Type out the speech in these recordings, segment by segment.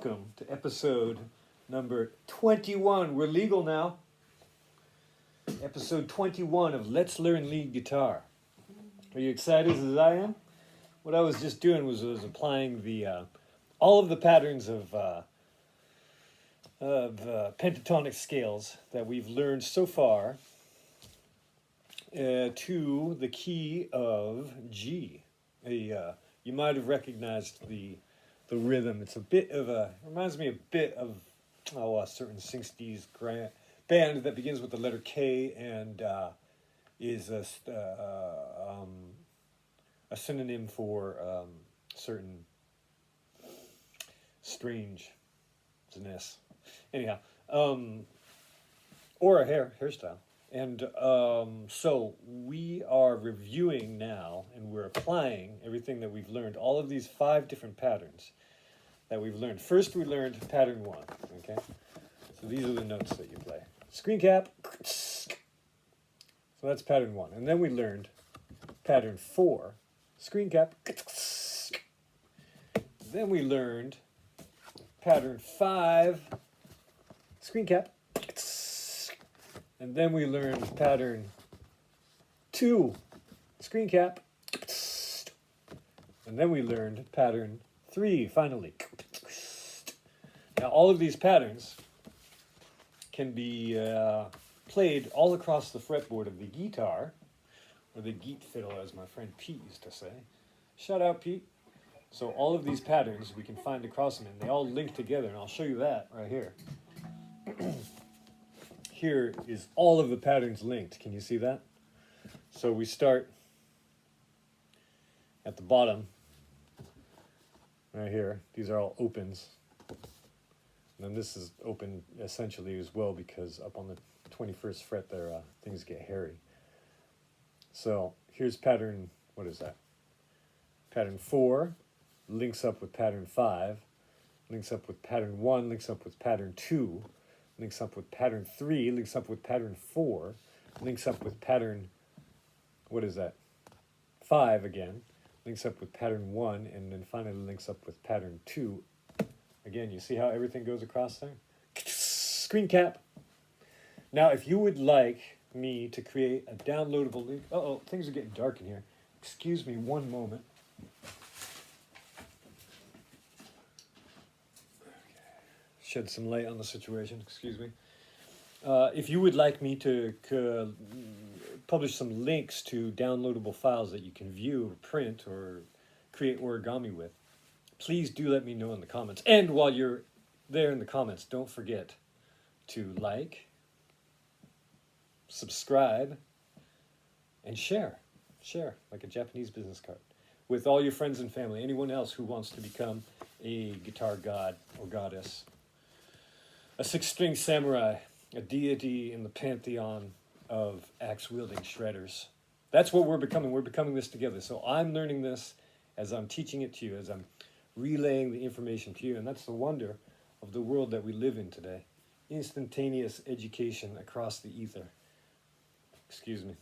welcome to episode number 21. We're legal now. Episode 21 of Let's Learn Lead Guitar. Are you excited as I am? What I was just doing was applying the all of the patterns of pentatonic scales that we've learned so far to the key of G. You might have recognized the rhythm. It's a bit of reminds me a bit of a certain 60s band that begins with the letter K and is a synonym for certain strangeness. Anyhow, or a hairstyle. And so we are reviewing now, and we're applying everything that we've learned, all of these 5 different patterns that we've learned. First, we learned pattern 1, okay? So these are the notes that you play. Screen cap. So that's pattern 1. And then we learned pattern 4, screen cap. Then we learned pattern 5, screen cap. And then we learned pattern 2, screen cap. And then we learned pattern 3, finally. Now, all of these patterns can be played all across the fretboard of the guitar, or the geet fiddle, as my friend Pete used to say. Shout out, Pete. So all of these patterns we can find across them, and they all link together, and I'll show you that right here. Here is all of the patterns linked. Can you see that? So we start at the bottom, right here. These are all opens. And then this is open essentially as well, because up on the 21st fret there, things get hairy. So here's pattern, what is that? Pattern 4 links up with pattern 5, links up with pattern 1, links up with pattern 2, links up with pattern 3, links up with pattern 4, links up with pattern, what is that? 5 again, links up with pattern 1, and then finally links up with pattern 2. Again, you see how everything goes across there? Screen cap. Now, if you would like me to create a downloadable link, things are getting dark in here. Excuse me one moment. Shed some light on the situation, excuse me. If you would like me to publish some links to downloadable files that you can view, or print, or create origami with, please do let me know in the comments. And while you're there in the comments, don't forget to like, subscribe, and share. Share, like a Japanese business card, with all your friends and family, anyone else who wants to become a guitar god or goddess. A 6-string samurai, a deity in the pantheon of axe-wielding shredders. That's what we're becoming. We're becoming this together. So I'm learning this as I'm teaching it to you, as I'm relaying the information to you. And that's the wonder of the world that we live in today. Instantaneous education across the ether. Excuse me.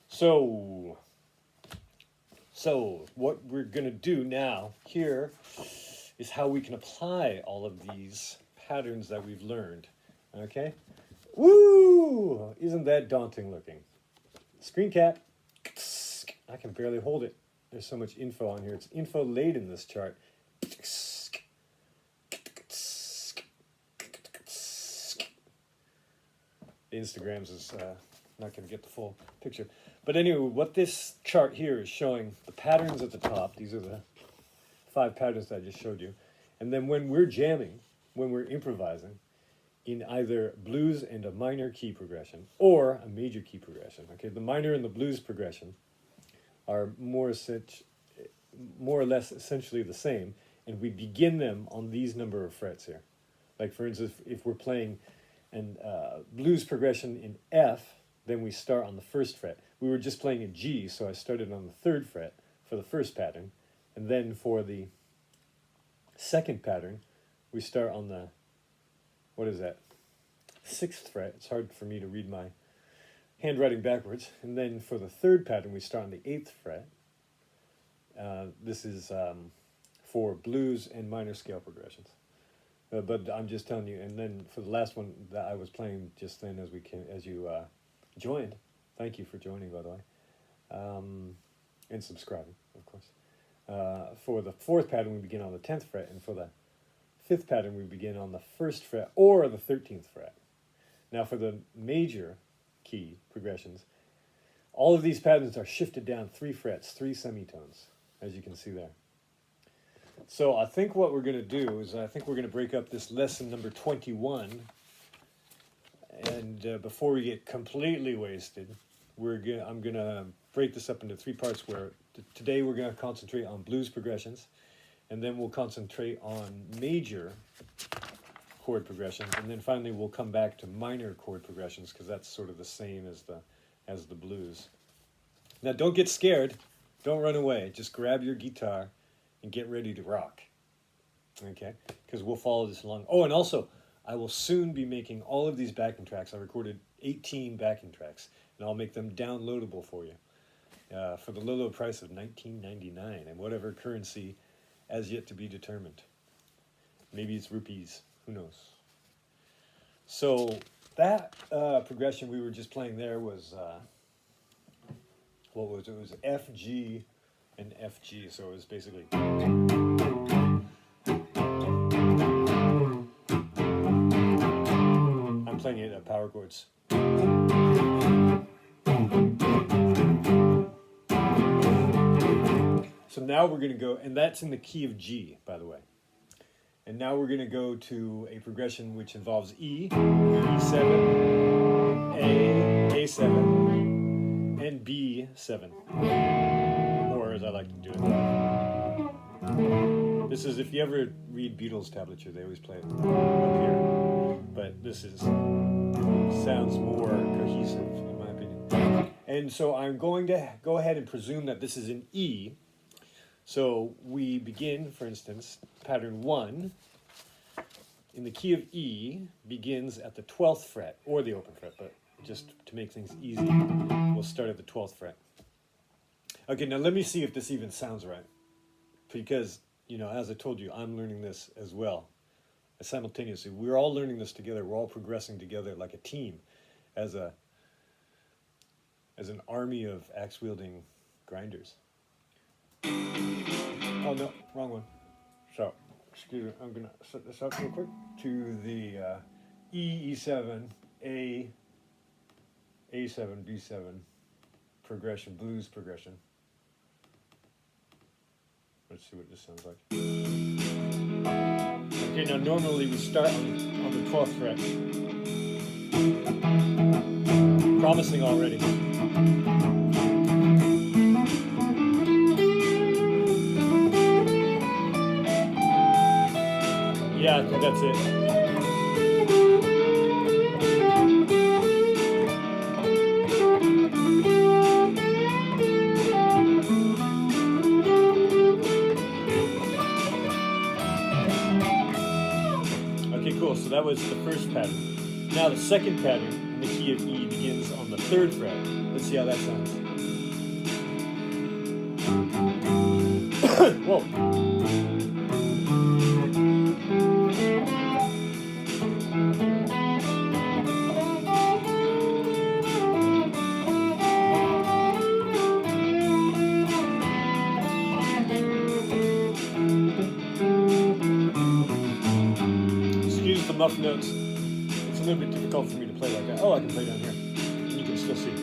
So what we're going to do now here is how we can apply all of these patterns that we've learned. Okay? Woo! Isn't that daunting looking? Screen cap. I can barely hold it. There's so much info on here. It's info laden, this chart. Instagrams is not going to get the full picture. But anyway, what this chart here is showing, the patterns at the top, these are the 5 patterns that I just showed you. And then when we're jamming, when we're improvising, in either blues and a minor key progression or a major key progression. Okay, the minor and the blues progression are more or less essentially the same, and we begin them on these number of frets here. Like for instance, if we're playing a blues progression in F, then we start on the 1st fret. We were just playing a G, so I started on the 3rd fret for the first pattern, and then for the 2nd pattern, we start on the, what is that, 6th fret. It's hard for me to read my handwriting backwards. And then for the 3rd pattern, we start on the 8th fret. This is for blues and minor scale progressions. But I'm just telling you. And then for the last one that I was playing just then, as you joined, thank you for joining, by the way, and subscribing, of course. For the fourth pattern, we begin on the 10th fret, and for the fifth pattern, we begin on the 1st fret or the 13th fret. Now, for the major key progressions, all of these patterns are shifted down 3 frets, 3 semitones, as you can see there. So I think what we're going to do is I think we're going to break up this lesson number 21, and before we get completely wasted, I'm going to break this up into 3 parts where today we're going to concentrate on blues progressions, and then we'll concentrate on major chord progressions, and then finally we'll come back to minor chord progressions because that's sort of the same as the blues. Now don't get scared, don't run away, just grab your guitar and get ready to rock, okay? Because we'll follow this along. Oh, and also, I will soon be making all of these backing tracks. I recorded 18 backing tracks, and I'll make them downloadable for you for the low, low price of $19.99 and whatever currency as yet to be determined. Maybe it's rupees, who knows? So that progression we were just playing there was, what was it? It was F, G, and F, G, so it was basically... I'm playing it at power chords. So now we're going to go, and that's in the key of G, by the way. And now we're going to go to a progression which involves E, E7, A, A7, and B7. Or as I like to do it. This is, if you ever read Beatles tablature, they always play it up here. But this sounds more cohesive, in my opinion. And so I'm going to go ahead and presume that this is an E. So we begin, for instance, pattern 1 in the key of E begins at the 12th fret, or the open fret, but just to make things easy, we'll start at the 12th fret. Okay, now let me see if this even sounds right. Because, you know, as I told you, I'm learning this as well. Simultaneously, we're all learning this together. We're all progressing together like a team, as an army of axe-wielding grinders. Oh no, wrong one. So, excuse me, I'm going to set this up real quick to the E, E7, A, A7, B7 progression, blues progression. Let's see what this sounds like. Okay, now normally we start on the 12th fret. Promising already. Yeah, I think that's it. Okay, cool. So that was the first pattern. Now the second pattern in the key of E begins on the 3rd fret. Let's see how that sounds. Whoa. Muff notes. It's a little bit difficult for me to play like that. Oh, I can play down here. And you can still see.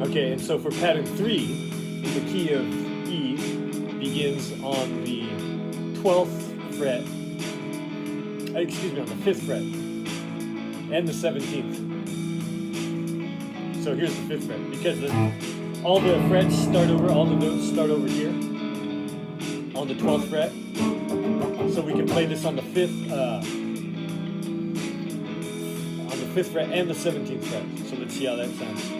Okay, and so for pattern 3, in the key of E, begins on the 12th fret, excuse me, on the 5th fret, and the 17th. So here's the 5th fret, because all the frets start over, all the notes start over here, on the 12th fret. So we can play this on the 5th 5th fret and the 17th fret. So let's see how that sounds.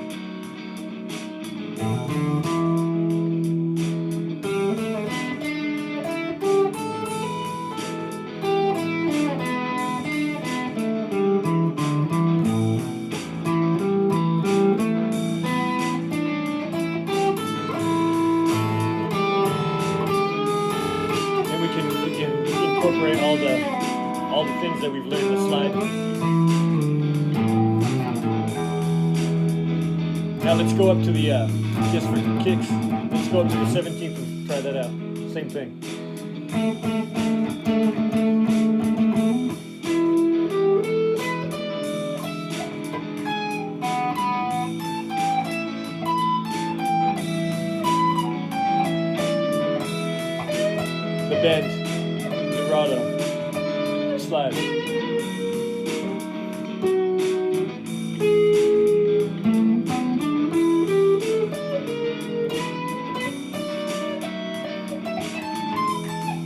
And we can incorporate all the things that we've learned in the slide. Now let's go up to the, just for kicks, let's go up to the 17th and try that out. Same thing. The bend, vibrato, slide.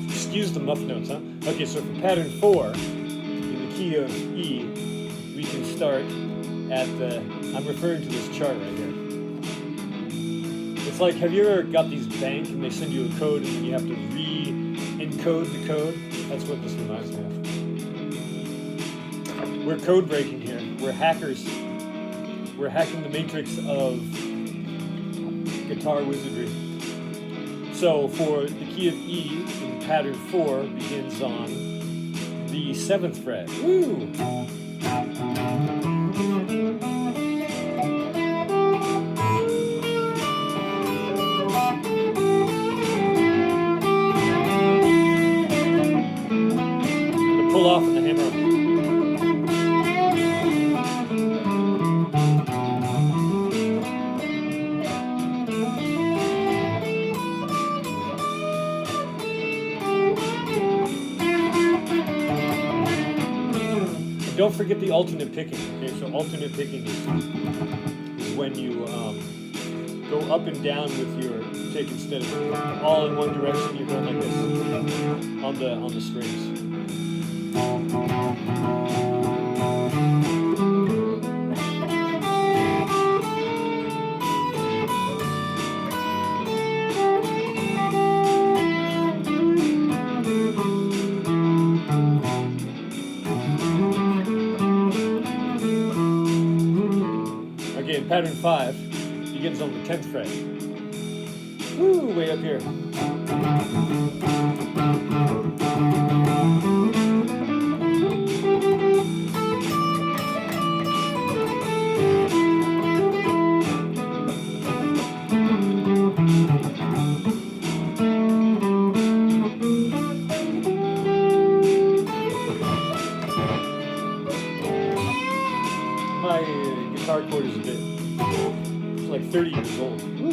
Excuse the muff notes, huh? Okay, so for pattern 4, in the key of E, we can start at the, I'm referring to this chart right here. It's like, have you ever got these bank and they send you a code and then you have to re-encode the code? That's what this reminds me of. We're code breaking here. We're hackers. We're hacking the matrix of guitar wizardry. So for the key of E in pattern 4 begins on the 7th fret. Woo! The pull off and the hammer on. Don't forget the alternate picking. Okay, so alternate picking is when you go up and down with your pick instead of all in one direction. You're going like this on the strings. Okay, pattern 5 begins on the 10th fret. Woo, way up here. My guitar chord is a bit, it's like 30 years old. Woo.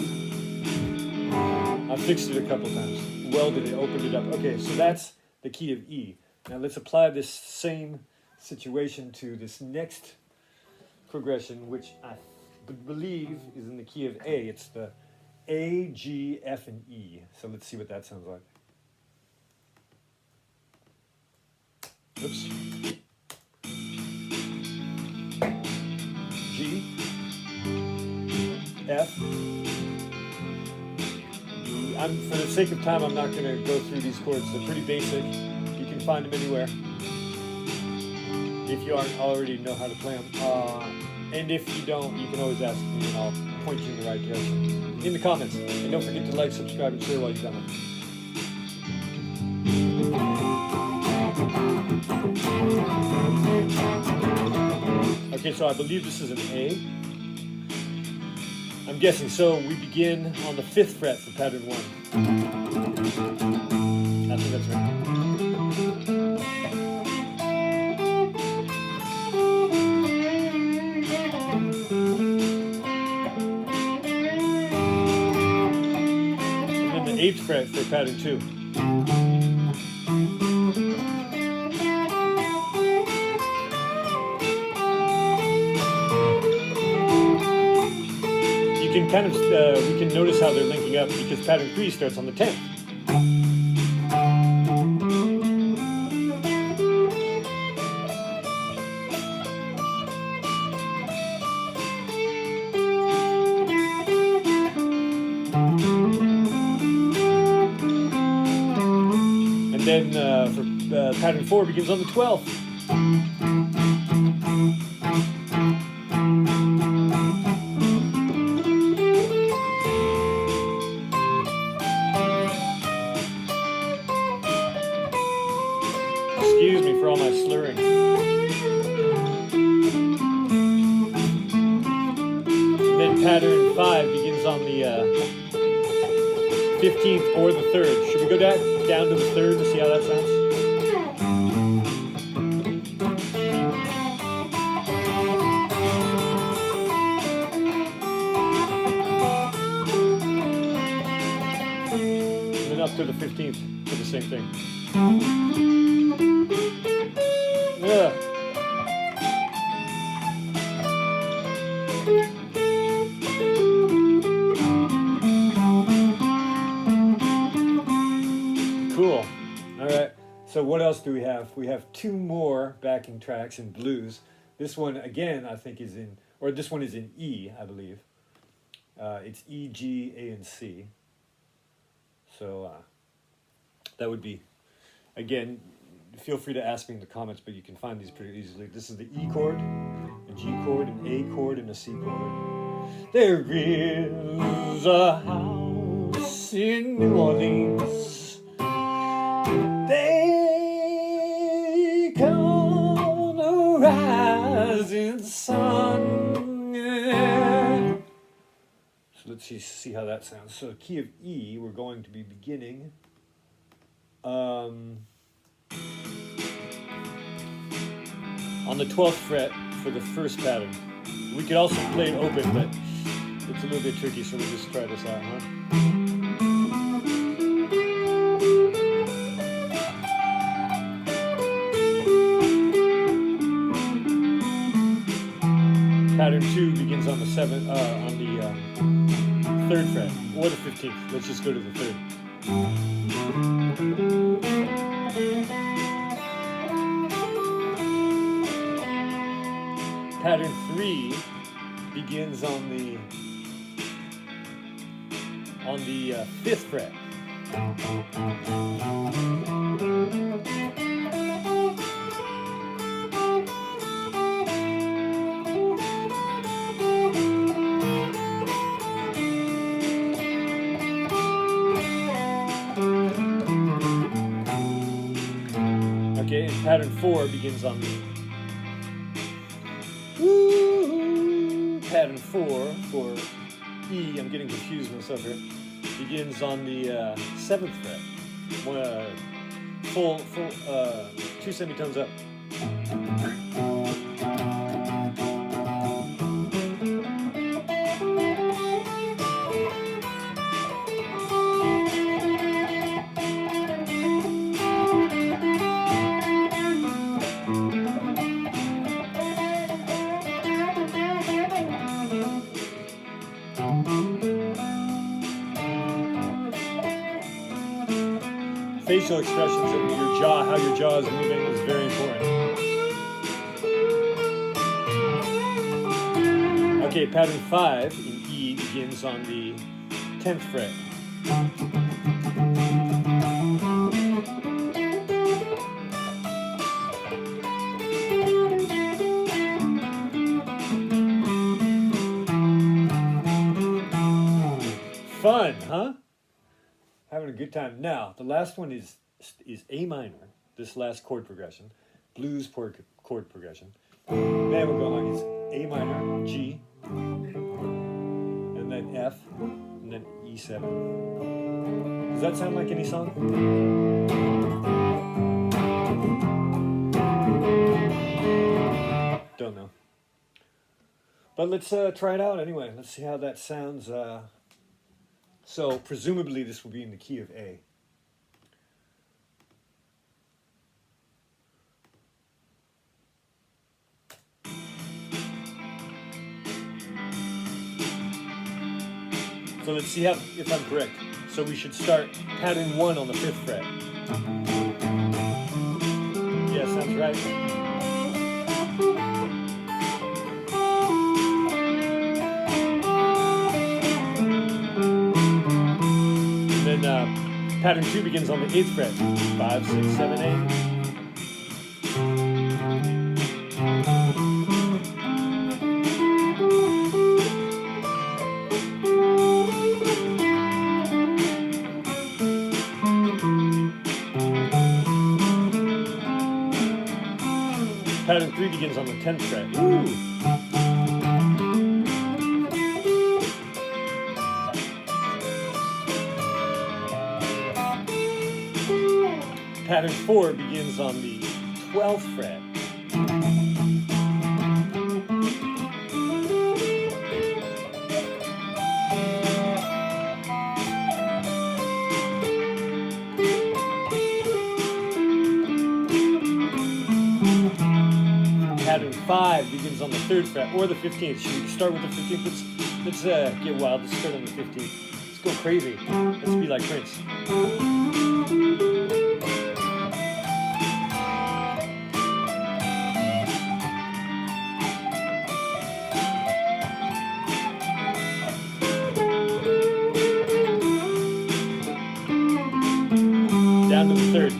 I fixed it a couple times, welded it, opened it up. Okay, so that's the key of E. Now let's apply this same situation to this next progression, which I believe is in the key of A. It's the A, G, F, and E. So let's see what that sounds like. Oops. G, F, E. For the sake of time, I'm not going to go through these chords. They're pretty basic. You can find them anywhere if you aren't already know how to play them. And if you don't, you can always ask me and I'll point you in the right direction in the comments. And don't forget to like, subscribe, and share while you've done it. Okay, so I believe this is an A. I'm guessing, so we begin on the 5th fret for pattern 1. I think that's right. And then the 8th fret for pattern 2. You can kind of, we can notice how they're linking up because pattern 3 starts on the 10th. then for pattern 4 begins on the 12th. Excuse me for all my slurring. And then pattern 5 begins on the 15th or the 3rd. Should we go down to the 3rd to see how that sounds? And then up to the 15th for the same thing. Yeah. Cool. All right. So what else do we have? We have 2 more backing tracks in blues. This one, again, I think is in, or this one is in E, I believe. It's E, G, A, and C. So that would be, again, feel free to ask me in the comments, but you can find these pretty easily. This is the E chord, a G chord, an A chord, and a C chord. There is a house in New Orleans. They call the rising sun. Yeah. So let's see how that sounds. So key of E, we're going to be beginning. On the 12th fret for the first pattern. We could also play it open, but it's a little bit tricky, so we'll just try this out, huh? Pattern 2 begins on the 7th, on the 3rd fret, or the 15th. Let's just go to the 3rd. Pattern 3 begins on the 5th fret. Okay, and pattern 4 begins on the pattern 4 for E, I'm getting confused myself here, begins on the 7th fret. Full 2 semitones up. Facial expressions in your jaw, how your jaw is moving is very important. Okay, pattern 5 in E begins on the 10th fret. Fun, huh? Having a good time. Now, the last one is A minor, this last chord progression, blues chord progression. Then we're going, it's A minor, G, and then F, and then E7. Does that sound like any song? Don't know. But let's try it out anyway. Let's see how that sounds. So presumably this will be in the key of A. So let's see if I'm correct. So we should start pattern 1 on the 5th fret. Yeah, sounds right. Pattern 2 begins on the 8th fret. 5, 6, 7, 8. Pattern 3 begins on the 10th fret. Woo! Pattern 4 begins on the 12th fret. Pattern 5 begins on the 3rd fret or the 15th. Should we start with the 15th? Let's get wild. Let's start on the 15th. Let's go crazy. Let's be like Prince. Down to the 3rd.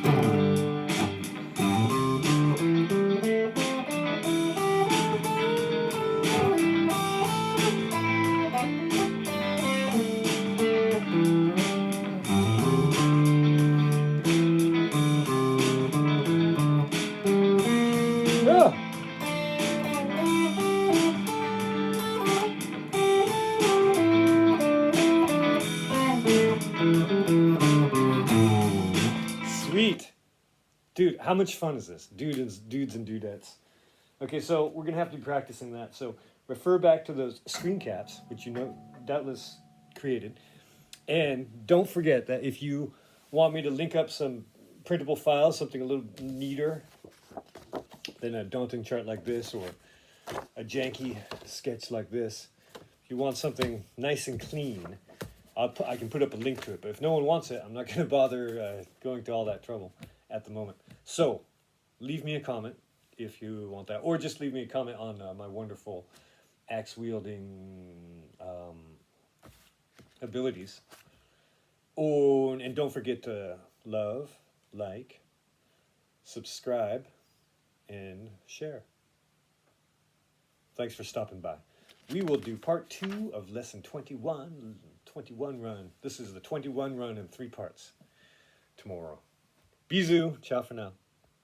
Oh. Sweet. Dude, how much fun is this? Dudes and dudettes. Okay, so we're going to have to be practicing that. So refer back to those screen caps, which you know doubtless created. And don't forget that if you want me to link up some printable files, something a little neater than a daunting chart like this or a janky sketch like this, if you want something nice and clean, I can put up a link to it. But if no one wants it, I'm not going to bother going to all that trouble at the moment. So leave me a comment if you want that, or just leave me a comment on my wonderful axe-wielding abilities. Oh, and don't forget to love, like, subscribe, and share. Thanks for stopping by. We will do part 2 of lesson 21 run. This is the 21 run in 3 parts tomorrow. Bisous. Ciao for now.